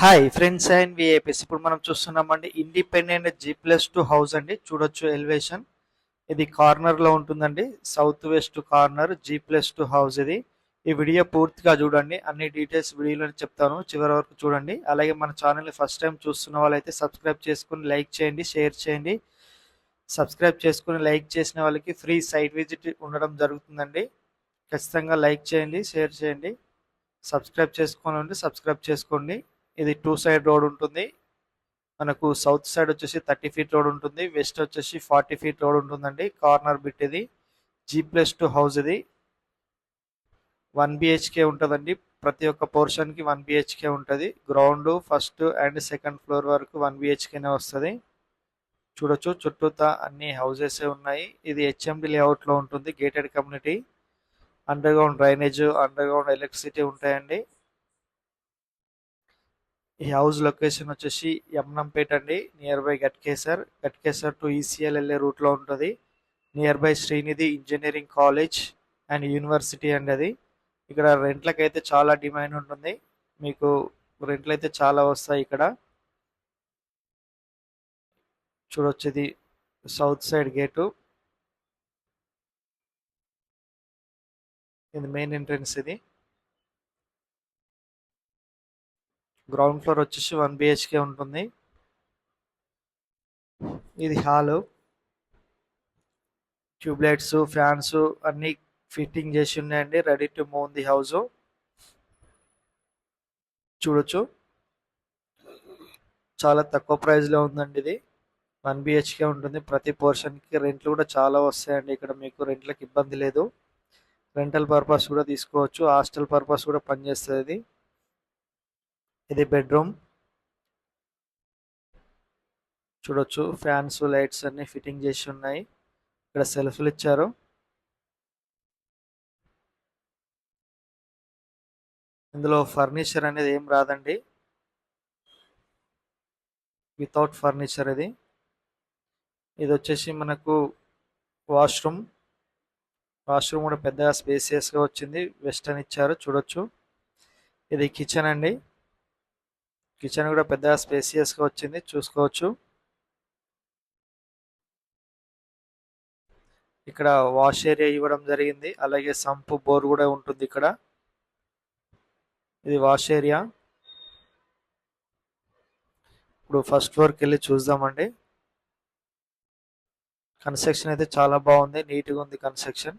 Hi friends and VIPs. ఇప్పుడు మనం చూస్తున్నామండి ఇండిపెండెంట్ G+2 హౌస్ అండి. చూడొచ్చు ఎలివేషన్. ఇది కార్నర్ లో ఉంటుందండి. South west corner G+2 house ఇది. ఈ వీడియో పూర్తిగా చూడండి. అన్ని డీటెయిల్స్ వీడియోలో చెప్తాను, చివరి వరకు చూడండి. అలాగే మన ఛానల్ని ఫస్ట్ టైం చూస్తున్న వాళ్ళైతే సబ్స్క్రైబ్ చేసుకుని లైక్ చేయండి, షేర్ చేయండి. సబ్స్క్రైబ్ చేసుకుని లైక్ చేసిన వాళ్ళకి ఫ్రీ సైట్ విజిట్ ఉండడం జరుగుతుందండి. ఖచ్చితంగా లైక్ చేయండి, షేర్ చేయండి. సబ్స్క్రైబ్ చేసుకోండి, సబ్స్క్రైబ్ చేసుకోండి. ఇది 2 సైడ్ రోడ్ ఉంటుంది. మనకు సౌత్ సైడ్ వచ్చేసి 30 ఫీట్ రోడ్ ఉంటుంది, వెస్ట్ వచ్చేసి 40 ఫీట్ రోడ్ ఉంటుందండి. కార్నర్ బిట్ ఇది. G+2 హౌస్ ఇది. 1 బిహెచ్కే ఉంటుందండి. ప్రతి ఒక్క పోర్షన్కి 1 బిహెచ్కే ఉంటుంది. Ground first and second floor వరకు 1 బిహెచ్కేనే వస్తుంది. చూడొచ్చు చుట్టూతా అన్ని హౌసెస్ ఉన్నాయి. ఇది HMD లేఅవుట్లో ఉంటుంది. Gated community. Under ground drainage, under ground electricity ఉంటాయండి. ఈ హౌస్ లొకేషన్ వచ్చేసి యమ్నంపేట అండి, near by Ghatkesar to ECIL వెళ్ళే రూట్లో ఉంటుంది. Near by Sreenidhi engineering college and university అండి అది. ఇక్కడ రెంట్లకి అయితే చాలా డిమాండ్ ఉంటుంది. మీకు రెంట్లు అయితే చాలా వస్తాయి ఇక్కడ. చూడొచ్చు ఇది సౌత్ సైడ్ గేటు. ఇది మెయిన్ ఎంట్రన్స్. ఇది గ్రౌండ్ ఫ్లోర్ వచ్చేసి 1 బిహెచ్కే ఉంటుంది. ఇది హాలు. ట్యూబ్లైట్స్, ఫ్యాన్స్ అన్ని ఫిట్టింగ్ చేసి ఉన్నాయండి. Ready to move the house. చూడొచ్చు చాలా తక్కువ ప్రైస్ లో ఉందండి ఇది. 1 బిహెచ్కే ఉంటుంది. ప్రతి పోర్షన్ కి రెంట్లు కూడా చాలా వస్తాయండి. ఇక్కడ మీకు రెంట్లకు ఇబ్బంది లేదు. రెంటల్ పర్పస్ కూడా తీసుకోవచ్చు, హాస్టల్ పర్పస్ కూడా పనిచేస్తుంది ఇది. ఇది బెడ్రూమ్. చూడొచ్చు ఫ్యాన్స్, లైట్స్ అన్ని ఫిట్టింగ్ చేసి ఉన్నాయి. ఇక్కడ సెల్ఫ్లు ఇచ్చారు. ఇందులో ఫర్నిచర్ అనేది ఏం రాదండి, వితౌట్ ఫర్నిచర్ ఇది. ఇది వచ్చేసి మనకు వాష్రూమ్. వాష్రూమ్ కూడా పెద్దగా స్పేసియస్గా వచ్చింది. వెస్టర్న్ ఇచ్చారు. చూడొచ్చు ఇది కిచెన్ అండి. కిచెన్ కూడా పెద్దగా స్పేసియస్గా వచ్చింది, చూసుకోవచ్చు. ఇక్కడ వాష్ ఏరియా ఇవ్వడం జరిగింది. అలాగే సంపు, బోర్ కూడా ఉంటుంది ఇక్కడ. ఇది వాష్ ఏరియా. ఇప్పుడు ఫస్ట్ ఫ్లోర్కి వెళ్ళి చూద్దామండి. కన్స్ట్రక్షన్ అయితే చాలా బాగుంది, నీట్గా ఉంది కన్స్ట్రక్షన్.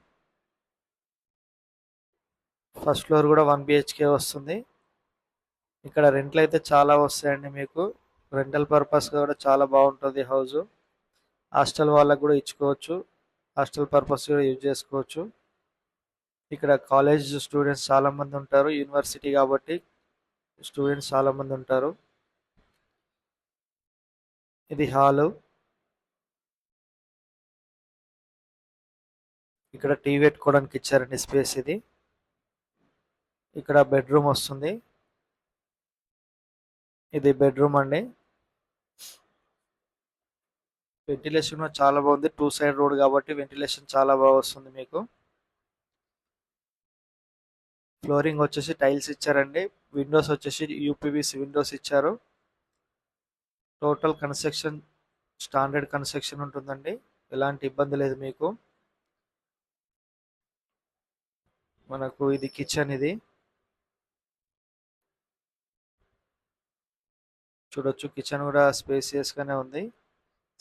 ఫస్ట్ ఫ్లోర్ కూడా 1 బిహెచ్కే వస్తుంది. ఇక్కడ రెంట్లు అయితే చాలా వస్తాయండి మీకు. రెంటల్ పర్పస్ కూడా చాలా బాగుంటుంది హౌస్. హాస్టల్ వాళ్ళకు కూడా ఇచ్చుకోవచ్చు, హాస్టల్ పర్పస్ కూడా యూజ్ చేసుకోవచ్చు. ఇక్కడ కాలేజ్ స్టూడెంట్స్ చాలా మంది ఉంటారు, యూనివర్సిటీ కాబట్టి స్టూడెంట్స్ చాలా మంది ఉంటారు. ఇది హాలు. ఇక్కడ టీవీ పెట్టుకోవడానికి ఇచ్చారండి స్పేస్ ఇది. ఇక్కడ బెడ్రూమ్ వస్తుంది. ఇది బెడ్రూమ్ అండి. వెంటిలేషన్ చాలా బాగుంది. 2 సైడ్ రోడ్ కాబట్టి వెంటిలేషన్ చాలా బాగా వస్తుంది మీకు. ఫ్లోరింగ్ వచ్చేసి టైల్స్ ఇచ్చారండి. విండోస్ వచ్చేసి యూపీవీసీ విండోస్ ఇచ్చారు. టోటల్ కన్స్ట్రక్షన్ స్టాండర్డ్ కన్స్ట్రక్షన్ ఉంటుందండి, ఎలాంటి ఇబ్బంది లేదు మీకు. మనకు ఇది కిచెన్. ఇది చూడొచ్చు కిచెన్ కూడా స్పేసియస్ గానే ఉంది.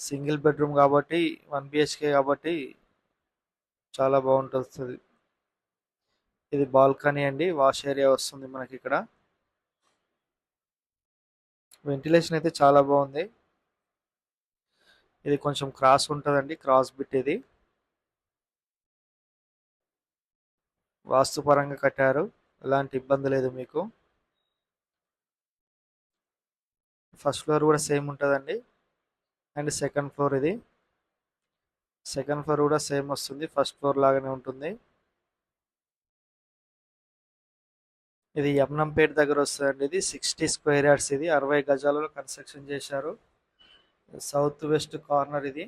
సింగిల్ బెడ్రూమ్ కాబట్టి 1 బిహెచ్కే కాబట్టి చాలా బాగుంటుంది. ఇది బాల్కనీ అండి, వాష్ ఏరియా వస్తుంది మనకి ఇక్కడ. వెంటిలేషన్ అయితే చాలా బాగుంది. ఇది కొంచెం క్రాస్ ఉంటుందండి, క్రాస్ బిట్ ఇది. వాస్తుపరంగా కట్టారు, ఎలాంటి ఇబ్బంది లేదు మీకు. ఫస్ట్ ఫ్లోర్ కూడా సేమ్ ఉంటుందండి. అండ్ సెకండ్ ఫ్లోర్ ఇది. సెకండ్ ఫ్లోర్ కూడా సేమ్ వస్తుంది, ఫస్ట్ ఫ్లోర్ లాగానే ఉంటుంది. ఇది యమ్నంపేట దగ్గర వస్తుందండి. ఇది 60 స్క్వేర్ యార్డ్స్. ఇది 60 గజాలలో కన్స్ట్రక్షన్ చేశారు. సౌత్ వెస్ట్ కార్నర్ ఇది.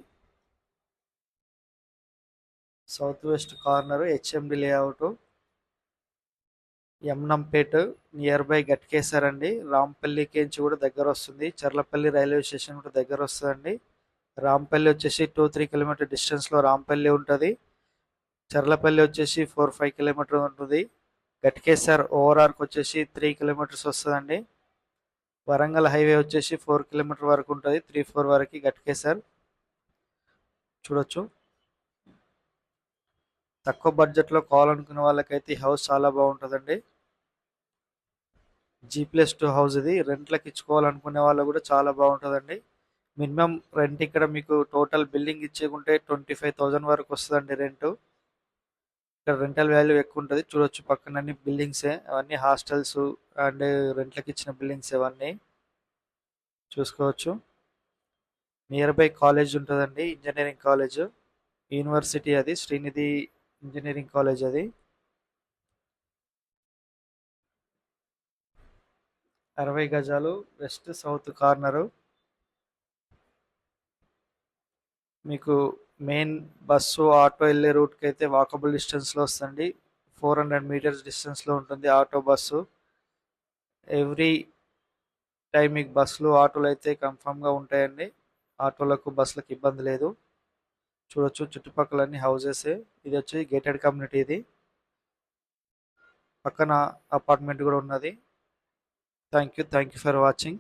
South west corner HMD layout. Yamnampet near by Ghatkesar అండి. రాంపల్లికించి కూడా దగ్గర వస్తుంది. చర్లపల్లి రైల్వే స్టేషన్ కూడా దగ్గర వస్తుందండి. రాంపల్లి వచ్చేసి 2-3 కిలోమీటర్ డిస్టెన్స్లో రాంపల్లి ఉంటుంది. చర్లపల్లి వచ్చేసి 4-5 కిలోమీటర్ ఉంటుంది. గట్కేసర్ ఓవరార్కి వచ్చేసి 3 కిలోమీటర్స్ వస్తుందండి. వరంగల్ హైవే వచ్చేసి 4 కిలోమీటర్ వరకు ఉంటుంది. 3-4 వరకు గట్కేసర్ చూడొచ్చు. తక్కువ బడ్జెట్లో కావాలనుకునే వాళ్ళకైతే ఈ హౌస్ చాలా బాగుంటుందండి. G+2 హౌస్ ఇది. రెంట్లకు ఇచ్చుకోవాలనుకునే వాళ్ళు కూడా చాలా బాగుంటుందండి. మినిమం రెంట్ ఇక్కడ మీకు టోటల్ బిల్డింగ్ ఇచ్చేకుంటే 25,000 వరకు వస్తుందండి రెంట్. ఇక్కడ రెంటల్ వాల్యూ ఎక్కువ ఉంటుంది. చూడొచ్చు పక్కన అన్ని బిల్డింగ్సే, అవన్నీ హాస్టల్స్ అండ్ రెంట్లకు ఇచ్చిన బిల్డింగ్స్ అవన్నీ చూసుకోవచ్చు. నియర్ బై కాలేజ్ ఉంటుందండి, ఇంజనీరింగ్ కాలేజ్, యూనివర్సిటీ అది శ్రీనిధి ఇంజనీరింగ్ కాలేజ్ అది. 60 గజాలు, వెస్ట్ సౌత్ కార్నరు. మీకు మెయిన్ బస్సు ఆటో వెళ్ళే రూట్కి అయితే వాకబుల్ డిస్టెన్స్లో వస్తుంది. 400 మీటర్స్ డిస్టెన్స్లో ఉంటుంది ఆటో బస్సు. ఎవ్రీ టైం మీకు బస్సులు ఆటోలు అయితే కన్ఫామ్గా ఉంటాయండి. ఆటోలకు బస్సులకు ఇబ్బంది లేదు. చూడొచ్చు చుట్టుపక్కల అన్ని హౌసెస్. ఇది వచ్చి గేటెడ్ కమ్యూనిటీ. ఇది పక్కన అపార్ట్మెంట్ కూడా ఉన్నది. Thank you for watching.